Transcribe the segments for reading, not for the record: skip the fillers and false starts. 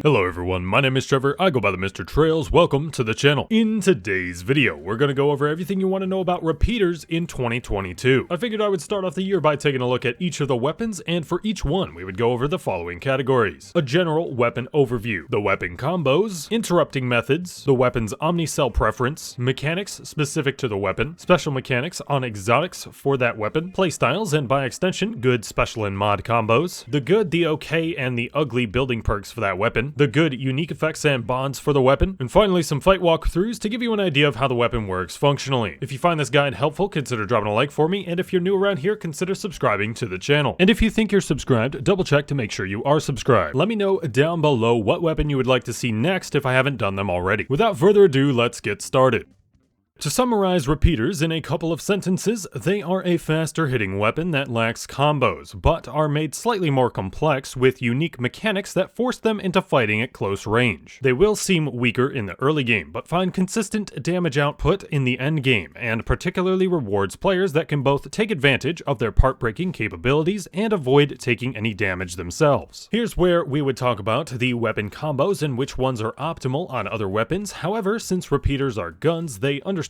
Hello everyone, my name is Trevor, I go by TheMrTrails, welcome to the channel. In today's video, we're going to go over everything you want to know about repeaters in 2022. I figured I would start off the year by taking a look at each of the weapons, and for each one we would go over the following categories. A general weapon overview, the weapon combos, interrupting methods, the weapon's omni-cell preference, mechanics specific to the weapon, special mechanics on exotics for that weapon, playstyles and by extension good special and mod combos, the good, the okay, and the ugly building perks for that weapon, the good unique effects and bonds for the weapon, and finally some fight walkthroughs to give you an idea of how the weapon works functionally. If you find this guide helpful, consider dropping a like for me, and if you're new around here, consider subscribing to the channel. And if you think you're subscribed, double check to make sure you are subscribed. Let me know down below what weapon you would like to see next if I haven't done them already. Without further ado, let's get started. To summarize repeaters in a couple of sentences, they are a faster hitting weapon that lacks combos, but are made slightly more complex with unique mechanics that force them into fighting at close range. They will seem weaker in the early game, but find consistent damage output in the end game, and particularly rewards players that can both take advantage of their part-breaking capabilities and avoid taking any damage themselves. Here's where we would talk about the weapon combos and which ones are optimal on other weapons. However, since repeaters are guns, they understandably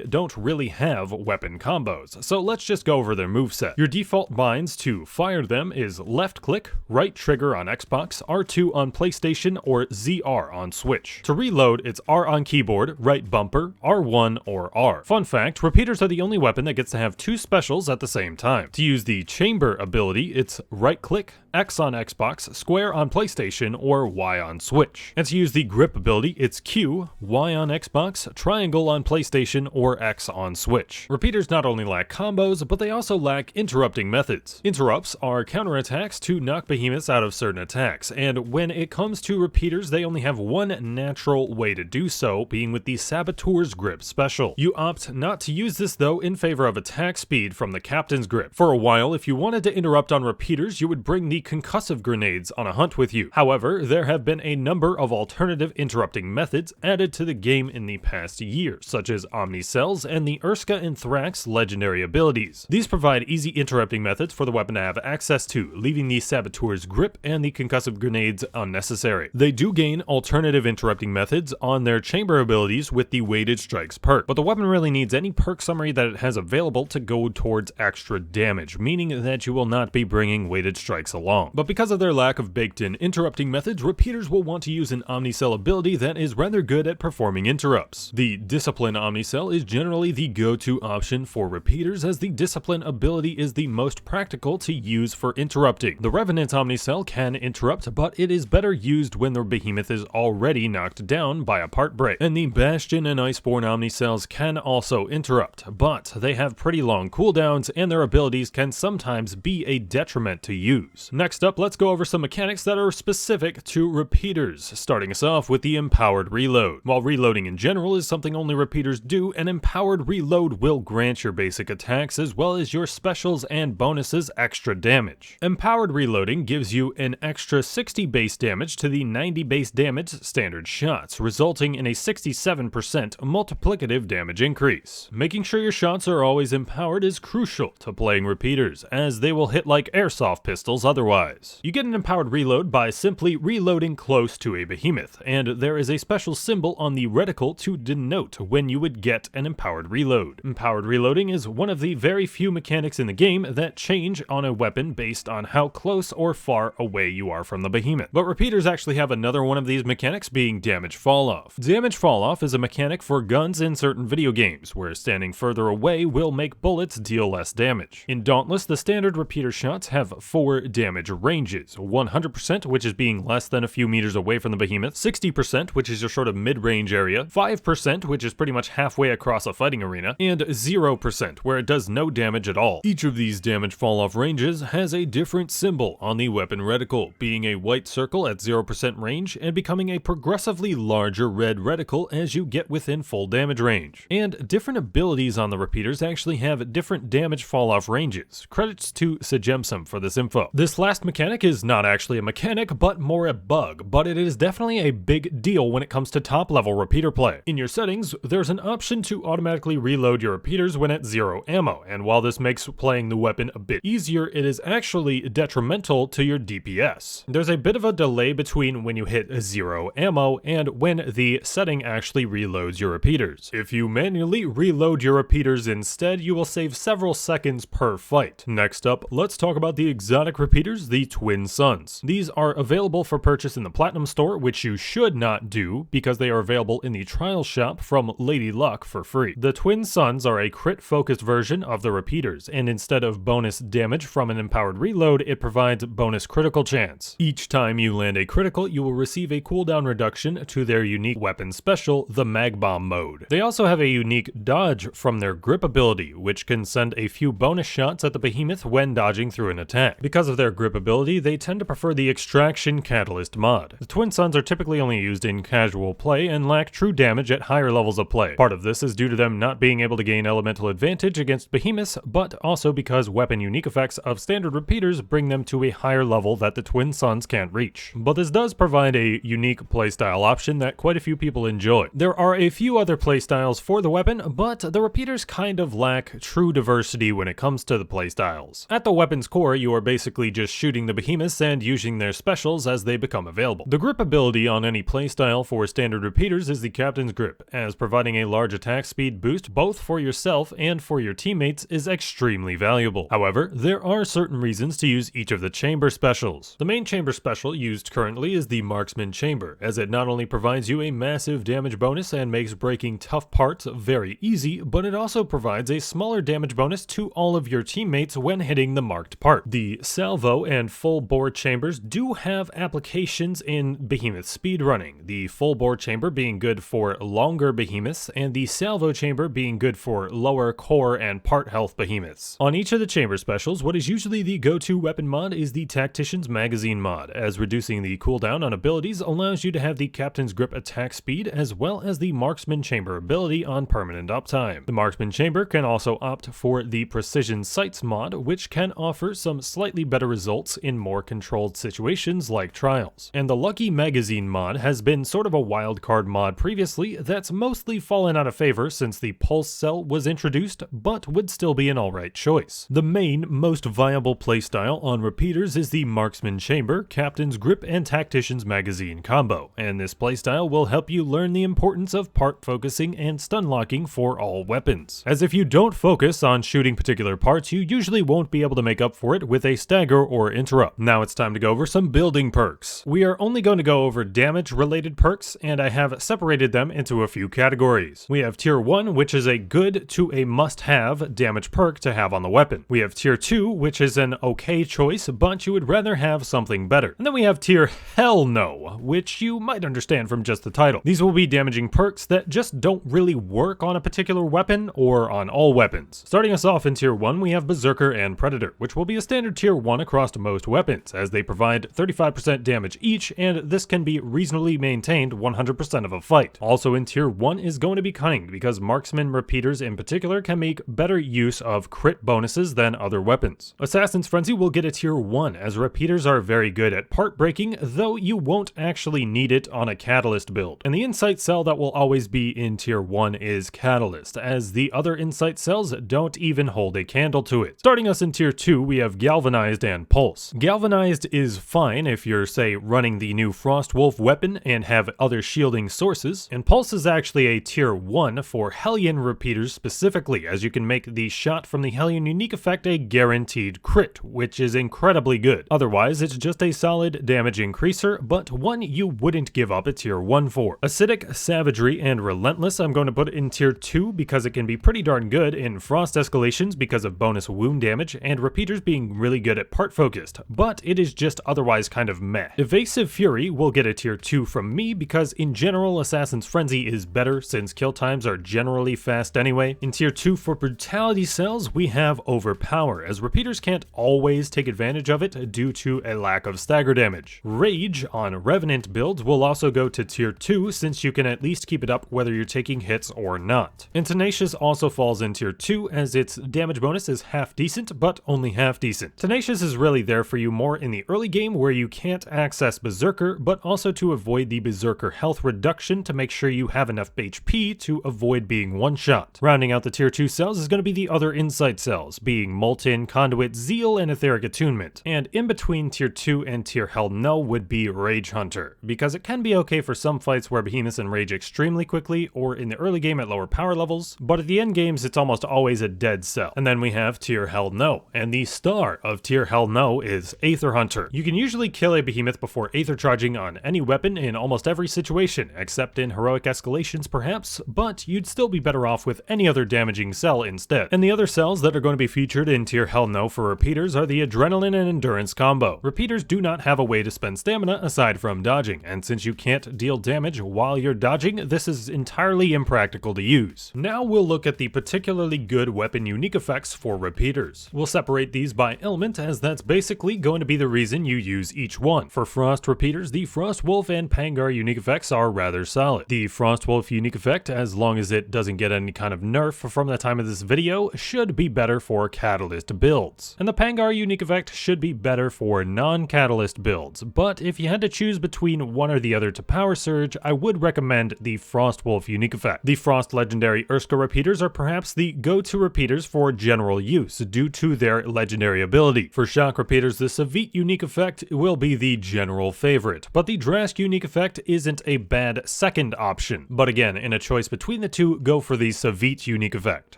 don't really have weapon combos, so let's just go over their moveset. Your default binds to fire them is left click, right trigger on Xbox, R2 on PlayStation, or ZR on Switch. To reload, it's R on keyboard, right bumper, R1 or R. Fun fact, repeaters are the only weapon that gets to have two specials at the same time. To use the chamber ability, it's right click, X on Xbox, square on PlayStation, or Y on Switch. And to use the grip ability, it's Q, Y on Xbox, triangle on PlayStation, or X on Switch. Repeaters not only lack combos, but they also lack interrupting methods. Interrupts are counterattacks to knock behemoths out of certain attacks, and when it comes to repeaters, they only have one natural way to do so, being with the Saboteur's Grip special. You opt not to use this though in favor of attack speed from the Captain's Grip. For a while, if you wanted to interrupt on repeaters, you would bring the concussive grenades on a hunt with you. However, there have been a number of alternative interrupting methods added to the game in the past year, such as Omni-Cells and the Urska and Thrax legendary abilities. These provide easy interrupting methods for the weapon to have access to, leaving the Saboteur's Grip and the concussive grenades unnecessary. They do gain alternative interrupting methods on their chamber abilities with the Weighted Strikes perk, but the weapon really needs any perk summary that it has available to go towards extra damage, meaning that you will not be bringing Weighted Strikes along. But because of their lack of baked-in interrupting methods, repeaters will want to use an Omni-Cell ability that is rather good at performing interrupts. The Discipline Omni-Cell is generally the go-to option for repeaters, as the Discipline ability is the most practical to use for interrupting. The Revenant Omni-Cell can interrupt, but it is better used when the behemoth is already knocked down by a part break. And the Bastion and Iceborne Omni-Cells can also interrupt, but they have pretty long cooldowns and their abilities can sometimes be a detriment to use. Next up, let's go over some mechanics that are specific to repeaters, starting us off with the Empowered Reload. While reloading in general is something only repeaters do, an Empowered Reload will grant your basic attacks as well as your specials and bonuses extra damage. Empowered Reloading gives you an extra 60 base damage to the 90 base damage standard shots, resulting in a 67% multiplicative damage increase. Making sure your shots are always empowered is crucial to playing repeaters, as they will hit like airsoft pistols otherwise. You get an Empowered Reload by simply reloading close to a behemoth, and there is a special symbol on the reticle to denote when you would get an Empowered Reload. Empowered Reloading is one of the very few mechanics in the game that change on a weapon based on how close or far away you are from the behemoth. But repeaters actually have another one of these mechanics, being Damage Falloff. Damage Falloff is a mechanic for guns in certain video games, where standing further away will make bullets deal less damage. In Dauntless, the standard repeater shots have 4 damage ranges: 100%, which is being less than a few meters away from the behemoth, 60%, which is your sort of mid-range area, 5%, which is pretty much halfway across a fighting arena, and 0%, where it does no damage at all. Each of these damage fall-off ranges has a different symbol on the weapon reticle, being a white circle at 0% range and becoming a progressively larger red reticle as you get within full damage range. And different abilities on the repeaters actually have different damage fall-off ranges. Credits to Segemsum for this info. This last last mechanic is not actually a mechanic, but more a bug, but it is definitely a big deal when it comes to top level repeater play. In your settings, there's an option to automatically reload your repeaters when at 0 ammo, and while this makes playing the weapon a bit easier, it is actually detrimental to your DPS. There's a bit of a delay between when you hit 0 ammo and when the setting actually reloads your repeaters. If you manually reload your repeaters instead, you will save several seconds per fight. Next up, let's talk about the exotic repeaters, the Twin Suns. These are available for purchase in the Platinum Store, which you should not do because they are available in the Trial Shop from Lady Luck for free. The Twin Suns are a crit-focused version of the repeaters, and instead of bonus damage from an empowered reload, it provides bonus critical chance. Each time you land a critical, you will receive a cooldown reduction to their unique weapon special, the Mag Bomb mode. They also have a unique dodge from their grip ability, which can send a few bonus shots at the behemoth when dodging through an attack. Because of their grip ability, they tend to prefer the Extraction Catalyst mod. The Twin Suns are typically only used in casual play and lack true damage at higher levels of play. Part of this is due to them not being able to gain elemental advantage against behemoths, but also because weapon unique effects of standard repeaters bring them to a higher level that the Twin Suns can't reach. But this does provide a unique playstyle option that quite a few people enjoy. There are a few other playstyles for the weapon, but the repeaters kind of lack true diversity when it comes to the playstyles. At the weapon's core, you are basically just shooting the behemoths and using their specials as they become available. The grip ability on any playstyle for standard repeaters is the Captain's Grip, as providing a large attack speed boost both for yourself and for your teammates is extremely valuable. However, there are certain reasons to use each of the chamber specials. The main chamber special used currently is the Marksman Chamber, as it not only provides you a massive damage bonus and makes breaking tough parts very easy, but it also provides a smaller damage bonus to all of your teammates when hitting the marked part. The Salvo and Full Bore Chambers do have applications in behemoth speedrunning, the Full Bore Chamber being good for longer behemoths, and the Salvo Chamber being good for lower core and part health behemoths. On each of the chamber specials, what is usually the go-to weapon mod is the Tactician's Magazine mod, as reducing the cooldown on abilities allows you to have the Captain's Grip attack speed as well as the Marksman Chamber ability on permanent uptime. The Marksman Chamber can also opt for the Precision Sights mod, which can offer some slightly better results in more controlled situations like trials. And the Lucky Magazine mod has been sort of a wildcard mod previously that's mostly fallen out of favor since the Pulse Cell was introduced, but would still be an alright choice. The main, most viable playstyle on repeaters is the Marksman Chamber, Captain's Grip, and Tactician's Magazine combo, and this playstyle will help you learn the importance of part focusing and stun locking for all weapons. As if you don't focus on shooting particular parts, you usually won't be able to make up for it with a stagger or interrupt. Now it's time to go over some building perks. We are only going to go over damage related perks, and I have separated them into a few categories. We have tier 1, which is a good to a must-have damage perk to have on the weapon. We have tier 2, which is an okay choice, but you would rather have something better. And then we have tier hell no, which you might understand from just the title. These will be damaging perks that just don't really work on a particular weapon or on all weapons. Starting us off in tier 1, we have Berserker and Predator, which will be a standard tier 1 across most weapons, as they provide 35% damage each, and this can be reasonably maintained 100% of a fight. Also in tier 1 is going to be Cunning, because marksman repeaters in particular can make better use of crit bonuses than other weapons. Assassin's Frenzy will get a tier 1, as repeaters are very good at part breaking, though you won't actually need it on a Catalyst build. And the Insight Cell that will always be in tier 1 is Catalyst, as the other Insight Cells don't even hold a candle to it. Starting us in tier 2, we have Galvanized and Pulse. Galvanized is fine if you're, say, running the new Frostwolf weapon and have other shielding sources, and Pulse is actually a tier 1 for Hellion repeaters specifically, as you can make the shot from the Hellion unique effect a guaranteed crit, which is incredibly good. Otherwise, it's just a solid damage increaser, but one you wouldn't give up a tier 1 for. Acidic, Savagery, and Relentless I'm going to put in tier 2 because it can be pretty darn good in Frost escalations because of bonus wound damage, and repeaters being really good at part focused, but it is just otherwise kind of meh. Evasive Fury will get a tier 2 from me because in general Assassin's Frenzy is better since kill times are generally fast anyway. In tier 2 for Brutality Cells we have Overpower, as repeaters can't always take advantage of it due to a lack of stagger damage. Rage on Revenant builds will also go to tier 2 since you can at least keep it up whether you're taking hits or not. And Tenacious also falls in tier 2 as its damage bonus is half decent but only half decent. Tenacious is really basically there for you more in the early game where you can't access Berserker, but also to avoid the Berserker health reduction to make sure you have enough HP to avoid being one-shot. Rounding out the tier 2 cells is going to be the other insight cells, being Molten, Conduit, Zeal, and Etheric Attunement. And in between tier 2 and tier Hell No would be Rage Hunter, because it can be okay for some fights where behemoths enrage extremely quickly or in the early game at lower power levels, but at the end games it's almost always a dead cell. And then we have tier Hell No, and the star of tier Hell No is Aether Hunter. You can usually kill a behemoth before Aether charging on any weapon in almost every situation, except in heroic escalations perhaps, but you'd still be better off with any other damaging cell instead. And the other cells that are going to be featured in tier Hell No for repeaters are the Adrenaline and Endurance combo. Repeaters do not have a way to spend stamina aside from dodging, and since you can't deal damage while you're dodging, this is entirely impractical to use. Now we'll look at the particularly good weapon unique effects for repeaters. We'll separate these by element, as that's basically going to be the reason you use each one. For Frost repeaters, the Frost Wolf and Pangar unique effects are rather solid. The Frost Wolf unique effect, as long as it doesn't get any kind of nerf from the time of this video, should be better for Catalyst builds. And the Pangar unique effect should be better for non-Catalyst builds, but if you had to choose between one or the other to power surge, I would recommend the Frost Wolf unique effect. The Frost Legendary Urska repeaters are perhaps the go-to repeaters for general use due to their legendary ability. For Shock repeaters, the Savit unique effect will be the general favorite, but the Drask unique effect isn't a bad second option. But again, in a choice between the two, go for the Savit unique effect.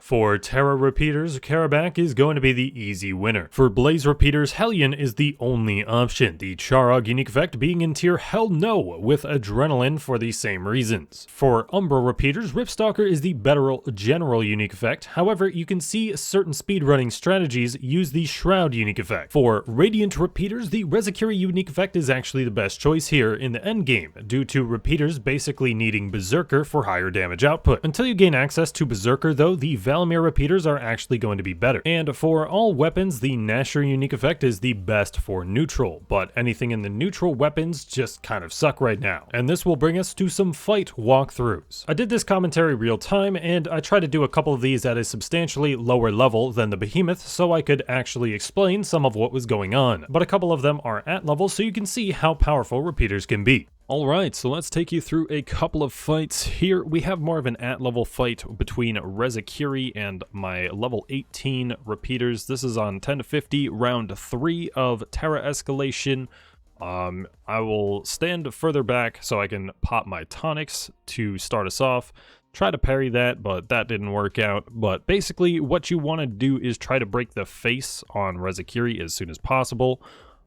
For Terra repeaters, Karabak is going to be the easy winner. For Blaze repeaters, Hellion is the only option, the Charog unique effect being in tier Hell No, with Adrenaline for the same reasons. For Umbra repeaters, Ripstalker is the better general unique effect, however you can see certain speedrunning strategies use the Shroud unique effect. For Radiant repeaters, the Rezakiri unique effect is actually the best choice here in the endgame, due to repeaters basically needing Berserker for higher damage output. Until you gain access to Berserker though, the Valimir repeaters are actually going to be better. And for all weapons, the Nasher unique effect is the best for neutral, but anything in the neutral weapons just kind of suck right now. And this will bring us to some fight walkthroughs. I did this commentary real time, and I tried to do a couple of these at a substantially lower level than the behemoth so I could actually explain some of what was going on, but a couple of them are at level so you can see how powerful repeaters can be. Alright, so let's take you through a couple of fights. Here we have more of an at-level fight between Rezakiri and my level 18 repeaters. This is on 10 to 50, round 3 of Terra Escalation. I will stand further back so I can pop my tonics to start us off. Try to parry that, but that didn't work out. But basically what you want to do is try to break the face on Rezakiri as soon as possible.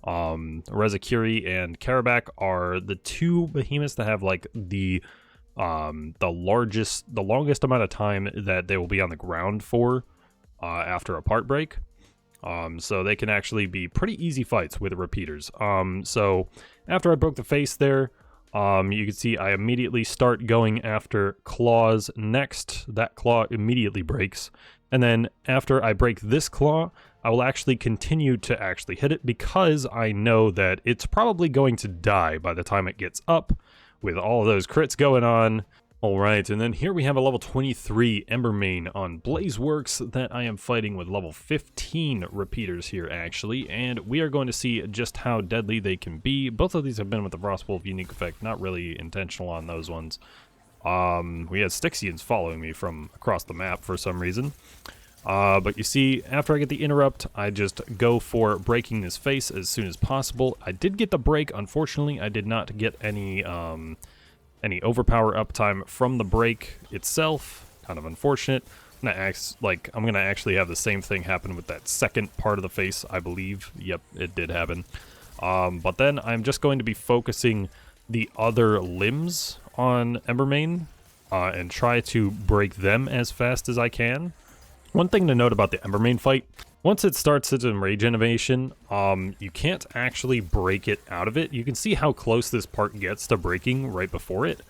Rezakiri and Karabak are the two behemoths that have like the longest amount of time that they will be on the ground for after a part break. So they can actually be pretty easy fights with the repeaters. So after I broke the face there, you can see I immediately start going after claws next. That claw immediately breaks. And then after I break this claw, I will actually continue to actually hit it because I know that it's probably going to die by the time it gets up with all of those crits going on. Alright, and then here we have a level 23 Embermane on Blazeworks that I am fighting with level 15 repeaters here actually, and we are going to see just how deadly they can be. Both of these have been with the Frostwolf unique effect, not really intentional on those ones. We had Styxians following me from across the map for some reason. But you see, after I get the interrupt, I just go for breaking this face as soon as possible. I did get the break, unfortunately I did not get any overpower uptime from the break itself. Kind of unfortunate. I'm gonna actually have the same thing happen with that second part of the face, I believe. Yep, it did happen. But then I'm just going to be focusing the other limbs on Embermane and try to break them as fast as I can. One thing to note about the Embermane fight, once it starts its enrage animation, you can't actually break it out of it. You can see how close this part gets to breaking right before it,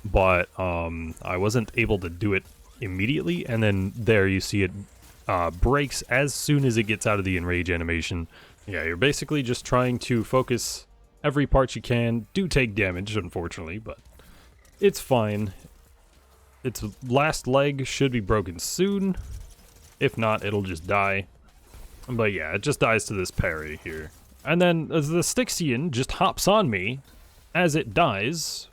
but I wasn't able to do it immediately, and then there you see it breaks as soon as it gets out of the enrage animation. Yeah, you're basically just trying to focus every part you can. Do take damage, unfortunately, but it's fine. Its last leg should be broken soon. If not, it'll just die. But yeah, it just dies to this parry here. And then the Styxian just hops on me as it dies.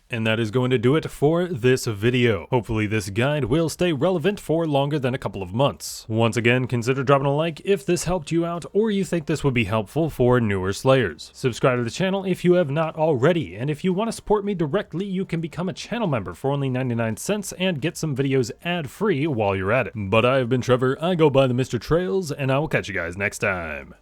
And that is going to do it for this video. Hopefully this guide will stay relevant for longer than a couple of months. Once again, consider dropping a like if this helped you out or you think this would be helpful for newer Slayers. Subscribe to the channel if you have not already, and if you want to support me directly, you can become a channel member for only 99 cents and get some videos ad-free while you're at it. But I have been Trevor, I go by the Mr. Trails, and I will catch you guys next time.